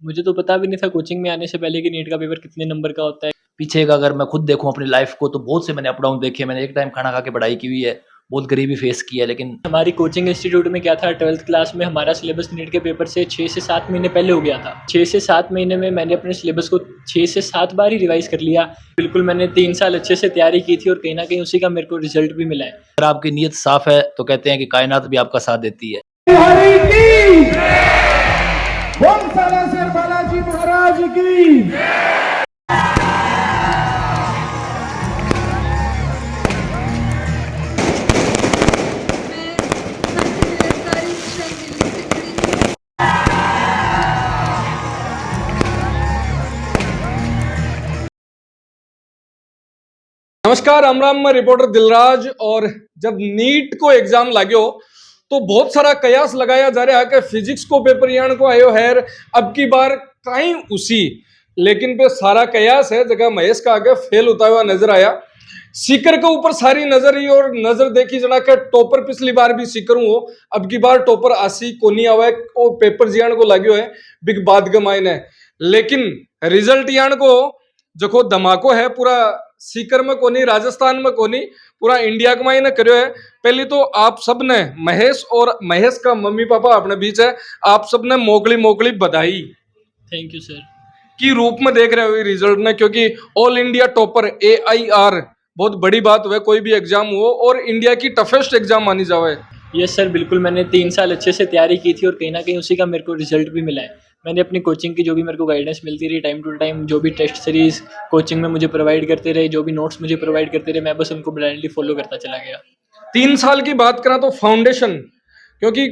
मुझे तो पता भी नहीं था कोचिंग में आने से पहले कि नीट का पेपर कितने नंबर का होता है। पीछे का अगर मैं खुद देखूं अपनी लाइफ को तो बहुत से मैंने अप डाउन देखे। मैंने एक टाइम खाना खा के पढ़ाई की हुई है, बहुत गरीबी फेस की है, लेकिन हमारी कोचिंग इंस्टीट्यूट में क्या था, 12th क्लास में हमारा सिलेबस नीट के पेपर से 6 से 7 महीने पहले हो गया था। 6 से 7 महीने में मैंने अपने सिलेबस को 6 से 7 बार ही रिवाइज कर लिया। बिल्कुल मैंने 3 साल अच्छे से तैयारी की थी और कहीं ना कहीं उसी का मेरे को रिजल्ट भी मिला है। अगर आपकी नीयत साफ है तो कहते हैं कि कायनात भी आपका साथ देती है। बालाजी महाराज की। नमस्कार, राम राम। मैं रिपोर्टर दिलराज। और जब नीट को एग्जाम लाग्यो तो बहुत सारा कयास लगाया जा रहा है कि फिजिक्स को पेपर यान को आयो है अब की बार कहीं उसी, लेकिन पे सारा कयास है जगह महेश का आगे फेल होता हुआ नजर आया। सीकर के ऊपर सारी नजर ही और नजर देखी जना के टॉपर पिछली बार भी सीकर हूं, अब की बार टॉपर आसी कोनी आवे और पेपर जियान को लाग्यो है बिग बात गमाइन है। लेकिन रिजल्ट यान को जो धमाको है पूरा सीकर में कोनी, राजस्थान में कोनी, पूरा इंडिया के मायने करो है। पहले तो आप सब ने महेश और महेश का मम्मी पापा अपने बीच है, आप सब ने मोकली मोकली बधाई थैंक यू सर की रूप में देख रहे हो रिजल्ट ने, क्योंकि ऑल इंडिया टॉपर AIR बहुत बड़ी बात हुआ। कोई भी एग्जाम हो और इंडिया की टफेस्ट एग्जाम मानी जावे। यस सर, बिल्कुल मैंने 3 साल अच्छे से तैयारी की थी और कहीं ना कहीं उसी का मेरे को रिजल्ट भी मिला है। मैंने अपनी कोचिंग की जो भी मेरे को गाइडेंस मिलती रही टाइम टू टाइम, जो भी टेस्ट सीरीज कोचिंग में मुझे प्रोवाइड करते रहे, जो भी नोट्स मुझे प्रोवाइड करते रहे, मैं बस उनको ब्लाइंडली फॉलो करता चला गया। 3 साल की बात करा तो फाउंडेशन, क्योंकि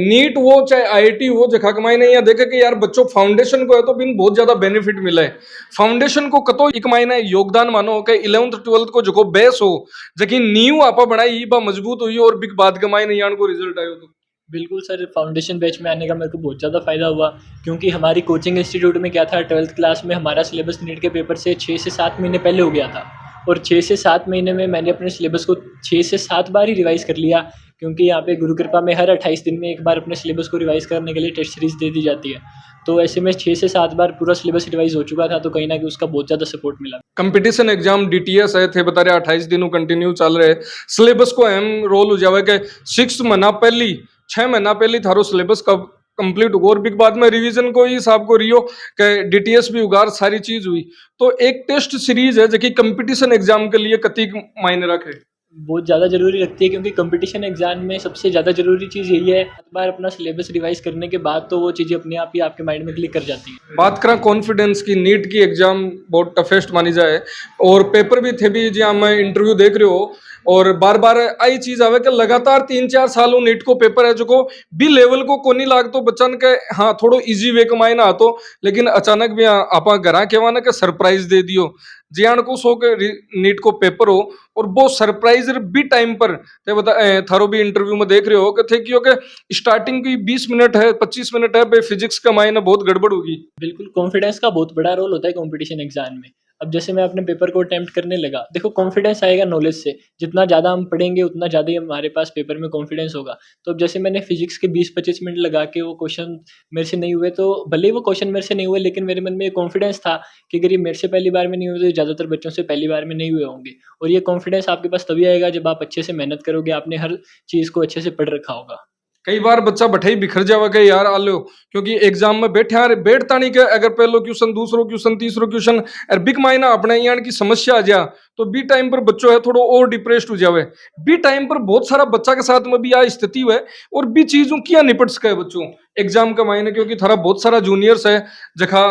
नीट हो चाहे IIT हो, जखा कमाई नहीं यहाँ देखे कि यार बच्चों फाउंडेशन को है तो बिन बहुत ज्यादा बेनिफिट मिला है। फाउंडेशन को कतो एक महीना योगदान मानो कि 11th 12th को जो बेस हो जबकि नींव आपा बनाई बा मजबूत हुई और बिग बात कमाई नहीं यान को रिजल्ट आयो तो बिल्कुल सर, फाउंडेशन बैच में आने का मेरे को बहुत ज़्यादा फ़ायदा हुआ, क्योंकि हमारी कोचिंग इंस्टीट्यूट में क्या था, 12th क्लास में हमारा सिलेबस नीट के पेपर से 6 से 7 महीने पहले हो गया था। और 6 से 7 महीने में मैंने अपने सिलेबस को 6 से 7 बार ही रिवाइज़ कर लिया, क्योंकि यहाँ पे गुरु कृपा में हर 28 दिन में एक बार अपने सिलेबस को रिवाइज़ करने के लिए टेस्ट सीरीज़ दे दी जाती है। तो ऐसे में 6 से 7 बार पूरा सिलेबस रिवाइज़ हो चुका था, तो कहीं ना कहीं उसका बहुत ज़्यादा सपोर्ट मिला। कंपटीशन एग्जाम DTS है थे बता रहे 28 दिनों कंटिन्यू चल रहे। सिलेबस को अहम रोल हो जावे कि 6 महीना पहली 6 महीना पहले थारो सिलेबस कब कंप्लीट होगा और बिग बाद में रिवीजन को ही साहब को रियो कि DTS भी उगार सारी चीज हुई। तो एक टेस्ट सीरीज है जो कि कंपटीशन एग्जाम के लिए कति मायने रखे, बहुत ज़्यादा ज़रूरी रखती है, क्योंकि कंपटीशन एग्जाम में सबसे ज़्यादा ज़रूरी चीज़ यही है, हर बार अपना सिलेबस रिवाइज करने के बाद तो वो चीज़ें अपने आप ही आपके माइंड में क्लिक कर जाती है। बात करें कॉन्फिडेंस की, नीट की एग्जाम बहुत टफेस्ट मानी जाए और पेपर भी थे भी जहाँ मैं इंटरव्यू देख रहे हो और बार बार आई चीज आवे कि लगातार 3-4 सालों नीट को पेपर है जो को बी लेवल को कोनी लाग तो बच्चन के हाँ थोड़ो इजी वे कमाई ना आतो, लेकिन अचानक भी आपा घरा कहवाना के सरप्राइज दे दियो जियान को सो के नीट को पेपर हो और वो सरप्राइज भी टाइम पर ते बता थारो भी इंटरव्यू में देख रहे हो कि थे कि स्टार्टिंग की 20 मिनट है 25 मिनट है फिजिक्स का मायने बहुत गड़बड़ होगी। बिल्कुल, कॉन्फिडेंस का बहुत बड़ा रोल होता है कंपटीशन एग्जाम में। अब जैसे मैं अपने पेपर को अटेम्प्ट करने लगा, देखो कॉन्फिडेंस आएगा नॉलेज से, जितना ज़्यादा हम पढ़ेंगे उतना ज़्यादा ही हमारे पास पेपर में कॉन्फिडेंस होगा। तो अब जैसे मैंने फिजिक्स के 20-25 मिनट लगा के वो क्वेश्चन मेरे से नहीं हुए, तो भले ही वो क्वेश्चन मेरे से नहीं हुए, लेकिन मेरे मन में ये कॉन्फिडेंस था कि अगर ये मेरे से पहली बार में नहीं हुए तो ज़्यादातर बच्चों से पहली बार में नहीं हुए होंगे। और ये कॉन्फिडेंस आपके पास तभी आएगा जब आप अच्छे से मेहनत करोगे, आपने हर चीज़ को अच्छे से पढ़ रखा होगा। कई बार बच्चा बैठे ही बिखर जावा के यार आ लो, क्योंकि एग्जाम में बैठता नहीं के अगर पहलो क्वेश्चन दूसरो क्वेश्चन तीसरो क्वेश्चन और बिग मायना अपने यहाँ की समस्या आ जा तो बी टाइम पर बच्चों है थोड़ा और डिप्रेस्ड हो जावे। बी टाइम पर बहुत सारा बच्चा के साथ में भी आ स्थिति हुए और बी चीजों किया निपट सके बच्चों एग्जाम का मायने, क्योंकि थारा बहुत सारा जूनियर्स है जखा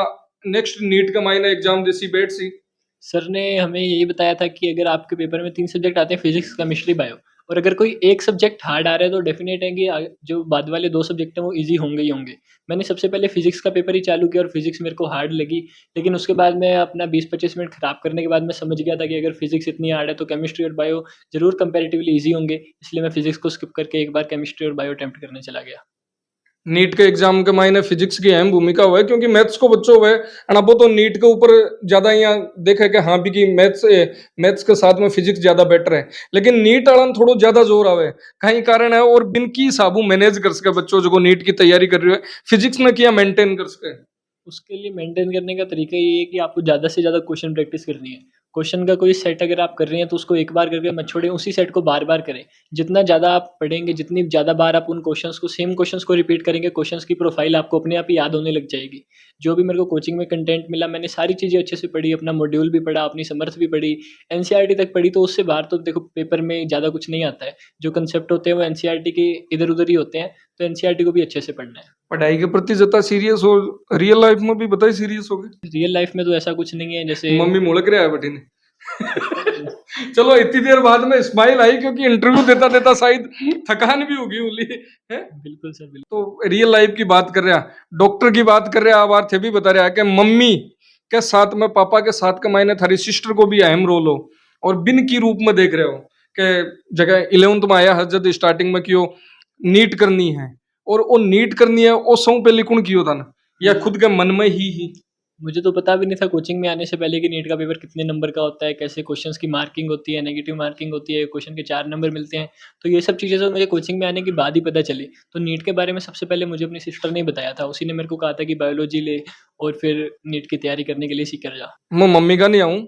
नेक्स्ट नीट का मायने एग्जाम देसी बैठ सी। सर ने हमें यही बताया था कि अगर आपके पेपर में 3 सब्जेक्ट आते हैं, फिजिक्स केमिस्ट्री बायो, और अगर कोई एक सब्जेक्ट हार्ड आ रहा है तो डेफिनेट है कि जो बाद वाले 2 सब्जेक्ट हैं वो इजी होंगे ही होंगे। मैंने सबसे पहले फिजिक्स का पेपर ही चालू किया और फिजिक्स मेरे को हार्ड लगी, लेकिन उसके बाद मैं अपना 20-25 मिनट खराब करने के बाद मैं समझ गया था कि अगर फिजिक्स इतनी हार्ड है तो केमिस्ट्री और बायो जरूर कंपैरेटिवली ईजी होंगे, इसलिए मैं फिजिक्स को स्किप करके एक बार केमिस्ट्री और बायो अटेम्प्ट करने चला गया। नीट के एग्जाम के मायने फिजिक्स की अहम भूमिका हुआ है, क्योंकि मैथ्स को बच्चों हुए अनापो तो नीट के ऊपर ज्यादा यहाँ देखा है कि हाँ भी कि मैथ्स के साथ में फिजिक्स ज्यादा बेटर है, लेकिन नीट वाला थोड़ा ज्यादा जोर आवे कहीं कारण है और बिन की साबू मैनेज कर सके बच्चों जो नीट की तैयारी कर रही है फिजिक्स में किया मेंटेन कर सके। उसके लिए मेंटेन करने का तरीका ये है कि आपको ज़्यादा से ज़्यादा क्वेश्चन प्रैक्टिस करनी है। क्वेश्चन का कोई सेट अगर आप कर रहे हैं तो उसको एक बार करके मत छोड़ें, उसी सेट को बार-बार करें। जितना ज़्यादा आप पढ़ेंगे, जितनी ज़्यादा बार आप उन क्वेश्चंस को सेम क्वेश्चंस को रिपीट करेंगे, क्वेश्चंस की प्रोफाइल आपको अपने आप ही याद होने लग जाएगी। जो भी मेरे को कोचिंग में कंटेंट मिला, मैंने सारी चीज़ें अच्छे से पढ़ी, अपना मॉड्यूल भी पढ़ा, अपनी समर्थ भी पढ़ी, एनसीईआरटी तक पढ़ी, तो उससे बाहर तो देखो पेपर में ज़्यादा कुछ नहीं आता है। जो कंसेप्ट होते हैं वो एनसीईआरटी के इधर-उधर ही होते हैं, तो एनसीईआरटी को भी अच्छे से पढ़ना है। पढ़ाई के प्रति जितना सीरियस हो, रियल लाइफ में भी बताइए सीरियस हो गए। रियल लाइफ में तो ऐसा कुछ नहीं है, जैसे मम्मी मुड़क रहा है बेटी ने। चलो इतनी देर बाद में स्माइल आई क्योंकि इंटरव्यू देता देता शायद थकान भी होगी उली है। बिल्कुल सर, बिल्कुल। तो रियल लाइफ की बात कर रहा, डॉक्टर की बात कर रहा, आवार थे भी बता रहा कि मम्मी के साथ में पापा के साथ का मायने थारी सिस्टर को भी अहम रोल हो और बिन की रूप में देख रहे हो कि जगह 11th में आया है जब स्टार्टिंग में क्यों नीट करनी है और वो नीट करनी है वो सौ पे लिखुण क्यों था ना या खुद के मन में ही। मुझे तो पता भी नहीं था कोचिंग में आने से पहले कि नीट का पेपर कितने नंबर का होता है, कैसे क्वेश्चंस की मार्किंग होती है, नेगेटिव मार्किंग होती है, क्वेश्चन के 4 नंबर मिलते हैं। तो ये सब चीज़ें तो मुझे कोचिंग में आने के बाद ही पता चली। तो नीट के बारे में सबसे पहले मुझे अपनी सिस्टर ने ही बताया था। उसी ने मेरे को कहा था कि बायोलॉजी ले और फिर नीट की तैयारी करने के लिए सीकर जा। मैं मम्मी का नहीं आऊं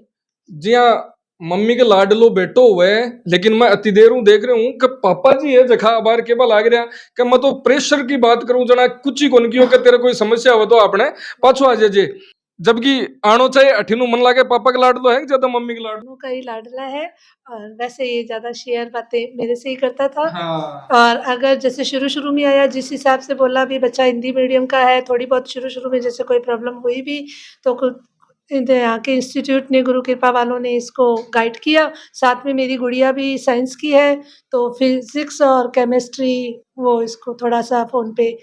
जी हाँ, मम्मी के लाडलो बेटो हुए, लेकिन मैं अति देर हूं देख रहा हूं कि पापा जी है जखा बार केवल आ गया कि मैं तो प्रेशर की बात करूं जना कुछ ही कोन कियो कि तेरे कोई समस्या हो तो आपने पाछो आ जाजे, जबकि आनो चाहिए अठिनु मन लागे पापा के लाडलो है ज्यादा मम्मी के लाडलो। दोनों का ही लाडला है और वैसे ये ज्यादा शेयर बातें मेरे से ही करता था। हाँ। और अगर जैसे शुरू शुरू में आया जिस हिसाब से बोला भी बच्चा हिंदी मीडियम का है, थोड़ी बहुत शुरू शुरू में जैसे कोई प्रॉब्लम हुई भी तो यहाँ के इंस्टीट्यूट ने, गुरु कृपा वालों ने इसको गाइड किया। साथ में मेरी गुड़िया भी साइंस की है तो फिजिक्स और केमिस्ट्री वो इसको थोड़ा सा फ़ोन पे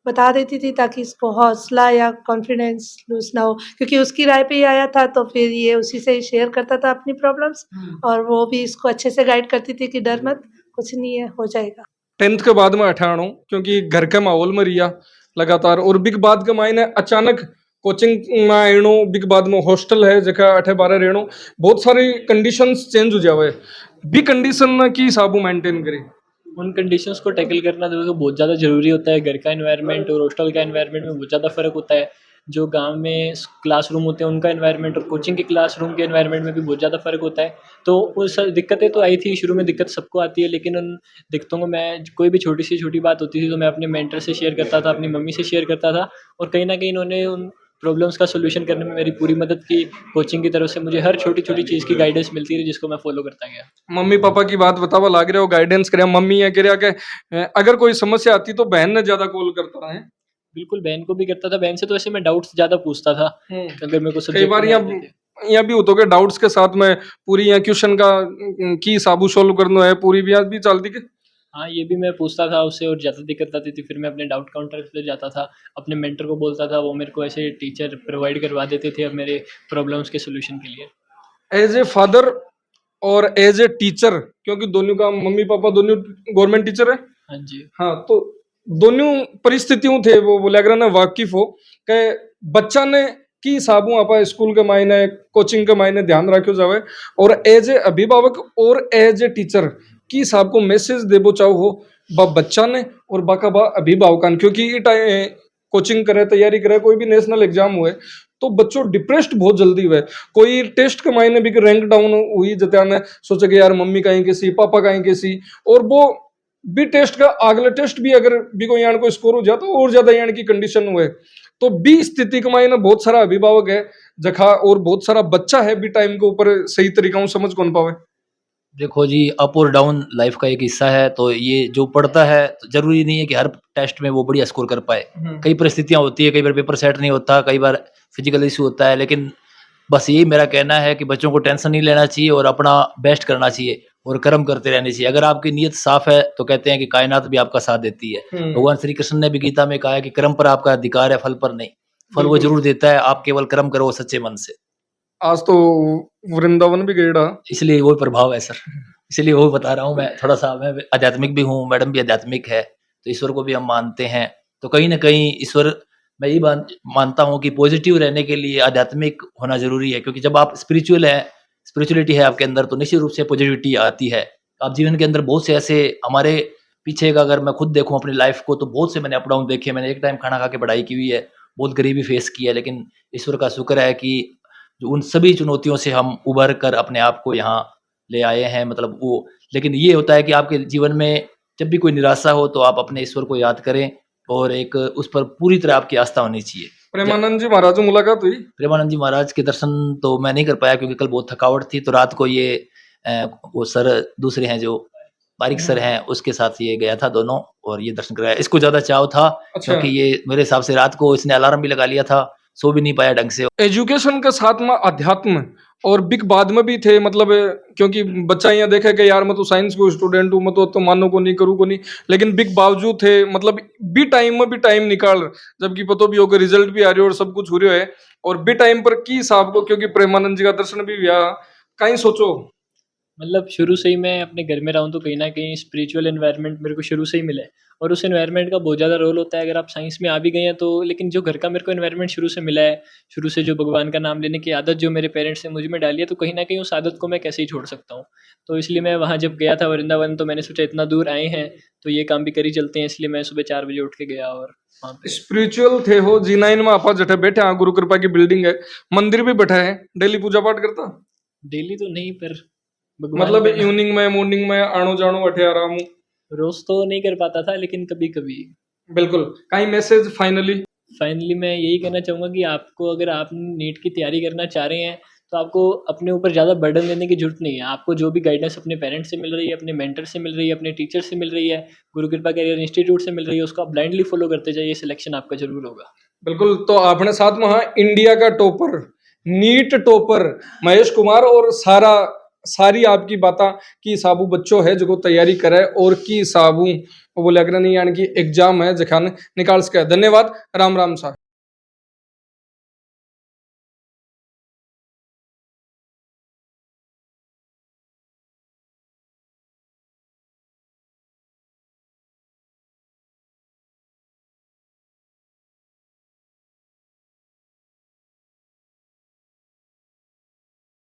बता देती थी ताकि इसको हौसला या कॉन्फिडेंस लूज़ ना हो, क्योंकि उसकी राय पे ही आया था तो फिर ये उसी से ही शेयर करता था अपनी प्रॉब्लम्स और वो भी इसको अच्छे से गाइड करती थी कि डर मत, कुछ नहीं है, हो जाएगा। 10th के बाद में अठाणु क्योंकि घर के माहौल में रिया लगातार और बिग बाद के मायने अचानक कोचिंग में आनो, बिग बाद में हॉस्टल है जगह 8-12 रहनो, बहुत सारी कंडीशंस चेंज हो जावे, बी कंडीशन की हिसाबू मेंटेन करे। उन कंडीशंस को टैकल करना तो बहुत ज़्यादा ज़रूरी होता है। घर का एनवायरनमेंट और हॉस्टल का एनवायरनमेंट में बहुत ज़्यादा फ़र्क होता है। जो गांव में क्लासरूम होते हैं उनका एनवायरनमेंट और कोचिंग के क्लासरूम के एनवायरनमेंट में भी बहुत ज़्यादा फ़र्क होता है। तो उस दिक्कतें तो आई थी शुरू में, दिक्कत सबको आती है, लेकिन उन दिक्कतों को मैं कोई भी छोटी से छोटी बात होती थी तो मैं अपने मेंटर से शेयर करता था, अपनी मम्मी से शेयर करता था और कहीं ना कहीं इन्होंने उन प्रॉब्लम्स का सोल्यूशन करने में मेरी पूरी मदद की। कोचिंग की तरफ से मुझे हर छोटी छोटी चीज़ की गाइडेंस मिलती रही जिसको मैं फॉलो करता गया। मम्मी पापा की बात बतावा लाग रहे हो, गाइडेंस करे, मम्मी ये कह रहा कि अगर कोई समस्या आती तो बहन ने ज्यादा कॉल करता है। बिल्कुल, बहन को भी करता था। बहन से तो ऐसे मैं डाउट्स ज़्यादा पूछता था अगर मेरे को कई सब्जेक्ट बार नहीं आते थे। यहाँ भी होता है डाउट्स के साथ में पूरी यहाँ क्वेश्चन का की साबू सोल्व करना है पूरी भी चलती के। हाँ, ये भी मैं पूछता था उससे और ज़्यादा दिक्कत आती थी फिर मैं अपने डाउट काउंटर पे जाता था, अपने मेंटर को बोलता था, वो मेरे को ऐसे टीचर प्रोवाइड करवा देते थे अब मेरे प्रॉब्लम्स के सोल्यूशन के लिए। एज ए फादर और एज ए टीचर, क्योंकि दोनों का मम्मी पापा दोनों गवर्नमेंट टीचर है। हाँ जी। हाँ, तो दोनों परिस्थितियों थे वो बोला ना वाकिफ हो कि बच्चा ने की हिसाबों आप स्कूल के मायने कोचिंग के मायने ध्यान रखो जावे और एज ए अभिभावक और एज ए टीचर की हिसाब को मैसेज देबो चाहो हो बा बच्चा ने और बाका बा अभिभावकान, क्योंकि कोचिंग करे तैयारी करे कोई भी नेशनल एग्जाम हुए तो बच्चों डिप्रेस्ड बहुत जल्दी हुए। कोई टेस्ट के मायने भी रैंक डाउन हुई जता ने सोचे कि यार मम्मी कहीं कैसी पापा कहीं कैसी, और वो भी टेस्ट का अगले टेस्ट भी अगर भी कोई यान को स्कोर हो जाए तो और ज्यादा यान की कंडीशन हुए। तो बी स्थिति के मायने बहुत सारा अभिभावक है जखा और बहुत सारा बच्चा है भी टाइम के ऊपर सही तरीका समझ कौन पावे। देखो जी, अप और डाउन लाइफ का एक हिस्सा है, तो ये जो पढ़ता है तो जरूरी नहीं है कि हर टेस्ट में वो बढ़िया स्कोर कर पाए। कई परिस्थितियां होती है, कई बार पेपर सेट नहीं होता, कई बार फिजिकल इशू होता है, लेकिन बस यही मेरा कहना है कि बच्चों को टेंशन नहीं लेना चाहिए और अपना बेस्ट करना चाहिए और कर्म करते रहने चाहिए। अगर आपकी नीयत साफ है तो कहते हैं कि कायनात भी आपका साथ देती है। भगवान श्री कृष्ण ने भी गीता में कहा है कि कर्म पर आपका अधिकार है, फल पर नहीं। फल वो जरूर देता है, आप केवल कर्म करो सच्चे मन से। आज तो वृंदावन भी गएड़ा, इसलिए वो प्रभाव है सर, इसलिए वो बता रहा हूँ। मैं थोड़ा सा मैं आध्यात्मिक भी हूँ, मैडम भी आध्यात्मिक है, तो ईश्वर को भी हम मानते हैं। तो कहीं ना कहीं ईश्वर, मैं ये मानता हूँ कि पॉजिटिव रहने के लिए आध्यात्मिक होना जरूरी है, क्योंकि जब आप स्पिरिचुअल है, स्पिरिचुअलिटी है आपके अंदर, तो निश्चित रूप से पॉजिटिविटी आती है। आप जीवन के अंदर बहुत से ऐसे, हमारे पीछे का अगर मैं खुद देखूं अपनी लाइफ को, तो बहुत से मैंने अप डाउन देखे। मैंने एक टाइम खाना खा के पढ़ाई की हुई है, बहुत गरीबी फेस की है, लेकिन ईश्वर का शुक्र है कि जो उन सभी चुनौतियों से हम उभर कर अपने आप को यहाँ ले आए हैं। मतलब वो, लेकिन ये होता है कि आपके जीवन में जब भी कोई निराशा हो तो आप अपने ईश्वर को याद करें और एक उस पर पूरी तरह आपकी आस्था होनी चाहिए। प्रेमानंद जी महाराज से मुलाकात हुई? प्रेमानंद जी महाराज के दर्शन तो मैं नहीं कर पाया क्योंकि कल बहुत थकावट थी, तो रात को ये वो सर दूसरे हैं जो बारिक सर हैं, उसके साथ ये गया था दोनों, और ये दर्शन कराया। इसको ज्यादा चाव था अच्छा। क्योंकि ये मेरे हिसाब से रात को इसने अलार्म भी लगा लिया था, सो भी नहीं पाया ढंग से। एजुकेशन के साथ में अध्यात्म और बिग बाद में भी थे, मतलब क्योंकि बच्चा यहाँ देखे कि यार मैं तो साइंस को स्टूडेंट हूँ, मैं तो मानो को नहीं करूँ को नहीं, लेकिन बिग बावजूद थे, मतलब बी टाइम में भी टाइम निकाल, जबकि पता भी होगा रिजल्ट भी आ रही हो और सब कुछ हो रहा है, और बी टाइम पर की हिसाब को, क्योंकि प्रेमानंद जी का दर्शन भी हुआ, कहीं सोचो। मतलब शुरू से ही मैं अपने घर में रहा हूँ तो कहीं ना कहीं स्पिरिचुअल एनवायरनमेंट मेरे को शुरू से ही मिला है, और उस एनवायरनमेंट का बहुत ज़्यादा रोल होता है अगर आप साइंस में आ भी गए हैं तो। लेकिन जो घर का मेरे को एनवायरनमेंट शुरू से मिला है, शुरू से जो भगवान का नाम लेने की आदत जो मेरे पेरेंट्स ने मुझ में डाली है, तो कहीं ना कहीं उस आदत को मैं कैसे ही छोड़ सकता हूँ। तो इसलिए मैं वहाँ जब गया था वृंदावन, तो मैंने सोचा इतना दूर आए हैं तो ये काम भी कर ही चलते हैं, इसलिए मैं सुबह 4 बजे उठ के गया और वहाँ पे। स्पिरिचुअल थे हो, G9 में आपा जठे बैठे, हाँ गुरु कृपा की बिल्डिंग है, मंदिर भी बैठा है, डेली पूजा पाठ करता? डेली तो नहीं, पर भगवान मतलब का नाम- इवनिंग में मॉर्निंग में आनो जानो अठे आराम हूँ? रोज तो नहीं कर पाता था, लेकिन कभी कभी। बिल्कुल। कहीं मैसेज फाइनली मैं यही कहना चाहूँगा कि आपको, अगर आप नीट की तैयारी करना चाह रहे हैं तो आपको अपने ऊपर ज़्यादा बर्डन लेने की जरूरत नहीं है। आपको जो भी गाइडेंस अपने पेरेंट्स से मिल रही है, अपने मेंटर से मिल रही है, अपने टीचर से मिल रही है, गुरु कृपा कैरियर इंस्टीट्यूट से मिल रही है, उसको आप ब्लाइंडली फॉलो करते जाइए, सिलेक्शन आपका जरूर होगा। बिल्कुल। तो आपने साथ में, हाँ, इंडिया का topper, NEET topper Mahesh Kumar, और सारी आपकी बातें कि साबू बच्चों है जो तैयारी करे और की साबू वो बोले अगर नहीं यानी कि एग्जाम है जखान निकाल सके। धन्यवाद। राम राम सा।